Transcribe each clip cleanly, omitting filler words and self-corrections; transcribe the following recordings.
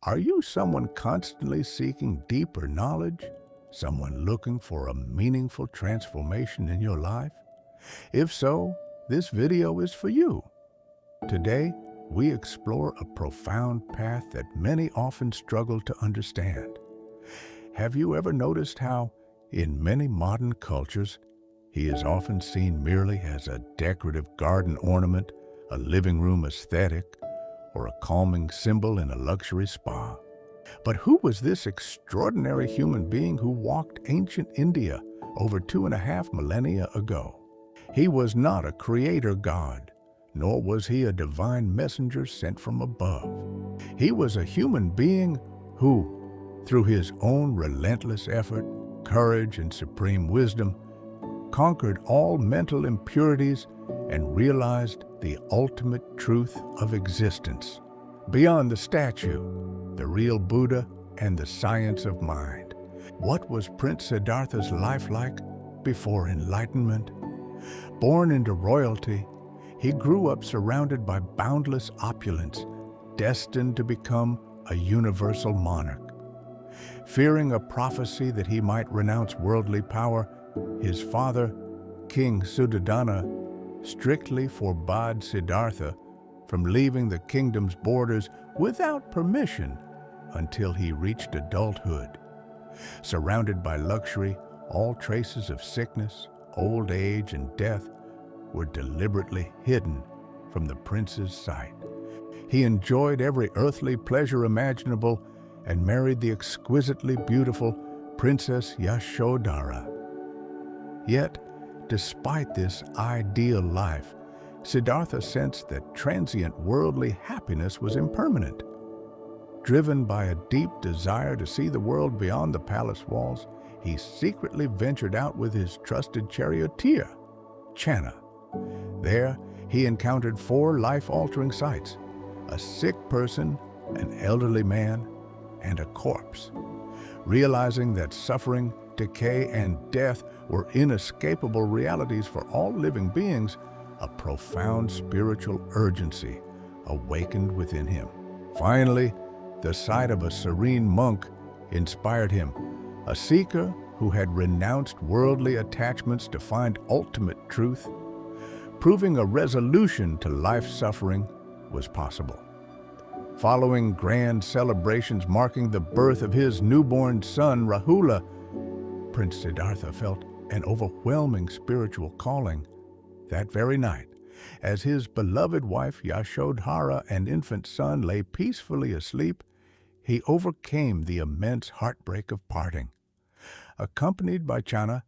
Are you someone constantly seeking deeper knowledge? Someone looking for a meaningful transformation in your life? If so, this video is for you. Today, we explore a profound path that many often struggle to understand. Have you ever noticed how, in many modern cultures, he is often seen merely as a decorative garden ornament, a living room aesthetic, or a calming symbol in a luxury spa? But who was this extraordinary human being who walked ancient India over 2.5 millennia ago? He was not a creator god, nor was he a divine messenger sent from above. He was a human being who, through his own relentless effort, courage, and supreme wisdom, conquered all mental impurities and realized the ultimate truth of existence. Beyond the statue, the real Buddha, and the science of mind. What was Prince Siddhartha's life like before enlightenment? Born into royalty, he grew up surrounded by boundless opulence, destined to become a universal monarch. Fearing a prophecy that he might renounce worldly power, his father, King Suddhodana, strictly forbade Siddhartha from leaving the kingdom's borders without permission until he reached adulthood. Surrounded by luxury, all traces of sickness, old age, and death were deliberately hidden from the prince's sight. He enjoyed every earthly pleasure imaginable and married the exquisitely beautiful Princess Yashodhara. Yet, despite this ideal life, Siddhartha sensed that transient worldly happiness was impermanent. Driven by a deep desire to see the world beyond the palace walls, he secretly ventured out with his trusted charioteer, Channa. There, he encountered 4 life-altering sights: a sick person, an elderly man, and a corpse. Realizing that suffering, decay, and death were inescapable realities for all living beings, a profound spiritual urgency awakened within him. Finally, the sight of a serene monk inspired him, a seeker who had renounced worldly attachments to find ultimate truth, proving a resolution to life's suffering was possible. Following grand celebrations marking the birth of his newborn son, Rahula, Prince Siddhartha felt an overwhelming spiritual calling. That very night, as his beloved wife Yashodhara and infant son lay peacefully asleep, he overcame the immense heartbreak of parting. Accompanied by Channa,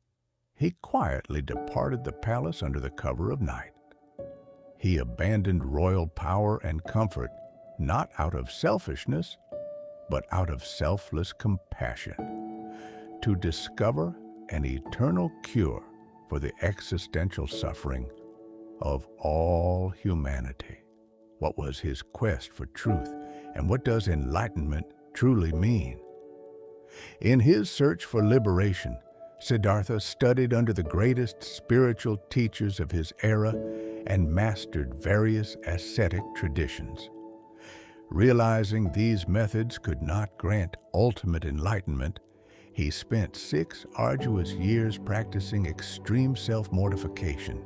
he quietly departed the palace under the cover of night. He abandoned royal power and comfort, not out of selfishness, but out of selfless compassion, to discover an eternal cure for the existential suffering of all humanity. What was his quest for truth, and what does enlightenment truly mean? In his search for liberation, Siddhartha studied under the greatest spiritual teachers of his era and mastered various ascetic traditions. Realizing these methods could not grant ultimate enlightenment, he spent 6 arduous years practicing extreme self-mortification.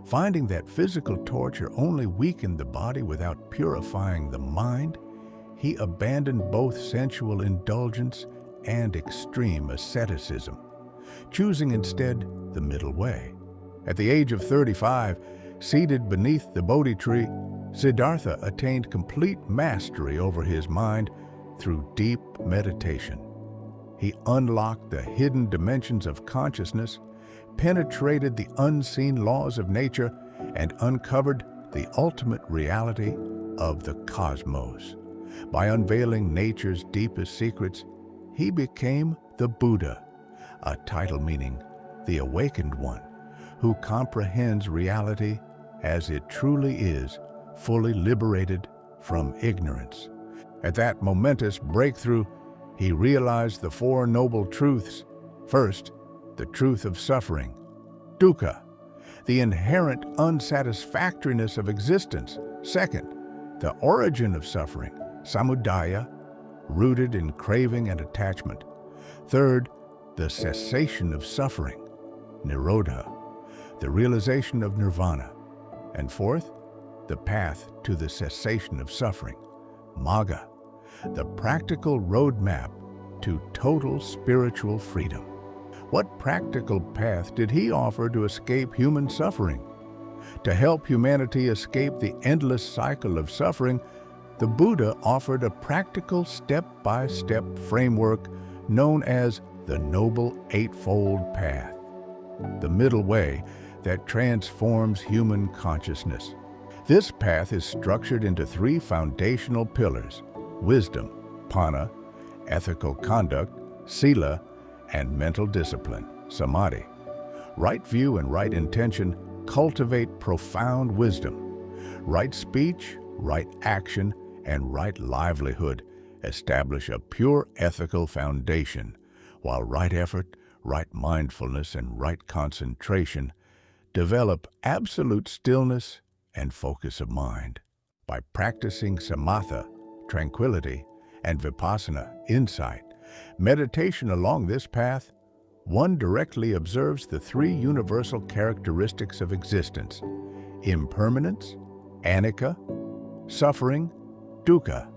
Finding that physical torture only weakened the body without purifying the mind, he abandoned both sensual indulgence and extreme asceticism, choosing instead the middle way. At the age of 35, seated beneath the Bodhi tree, Siddhartha attained complete mastery over his mind through deep meditation. He unlocked the hidden dimensions of consciousness, penetrated the unseen laws of nature, and uncovered the ultimate reality of the cosmos. By unveiling nature's deepest secrets, he became the Buddha, a title meaning the awakened one, who comprehends reality as it truly is, fully liberated from ignorance. At that momentous breakthrough, he realized the 4 noble truths. First, the truth of suffering, dukkha, the inherent unsatisfactoriness of existence. Second, the origin of suffering, samudaya, rooted in craving and attachment. Third, the cessation of suffering, Nirodha, the realization of nirvana. And fourth, the path to the cessation of suffering, Magga, the practical roadmap to total spiritual freedom. What practical path did he offer to escape human suffering? To help humanity escape the endless cycle of suffering, the Buddha offered a practical step-by-step framework known as the Noble Eightfold Path, the middle way that transforms human consciousness. This path is structured into three foundational pillars: wisdom, panna, ethical conduct, sila, and mental discipline, samadhi. Right view and right intention cultivate profound wisdom. Right speech, right action, and right livelihood establish a pure ethical foundation, while right effort, right mindfulness, and right concentration develop absolute stillness and focus of mind. By practicing samatha, tranquility, and vipassana, insight, meditation along this path, one directly observes the three universal characteristics of existence: impermanence, anicca, suffering, dukkha,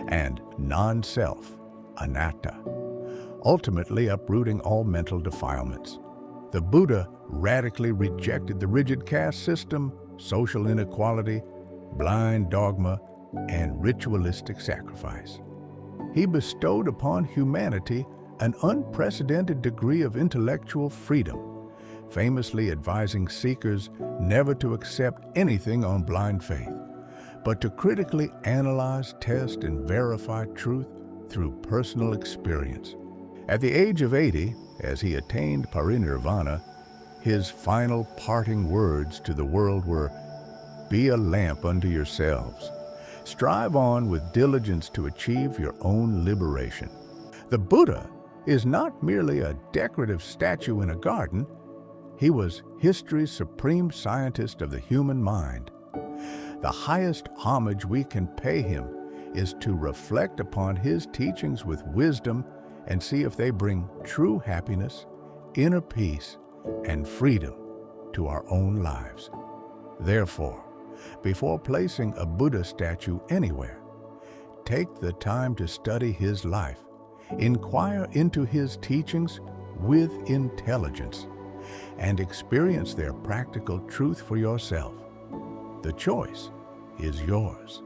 and non-self, anatta, ultimately uprooting all mental defilements. The Buddha radically rejected the rigid caste system, social inequality, blind dogma, and ritualistic sacrifice. He bestowed upon humanity an unprecedented degree of intellectual freedom, famously advising seekers never to accept anything on blind faith, but to critically analyze, test, and verify truth through personal experience. At the age of 80, as he attained parinirvana, his final parting words to the world were, "Be a lamp unto yourselves. Strive on with diligence to achieve your own liberation." The Buddha is not merely a decorative statue in a garden. He was history's supreme scientist of the human mind. The highest homage we can pay him is to reflect upon his teachings with wisdom and see if they bring true happiness, inner peace, and freedom to our own lives. Therefore, before placing a Buddha statue anywhere, take the time to study his life, inquire into his teachings with intelligence, and experience their practical truth for yourself. The choice is yours.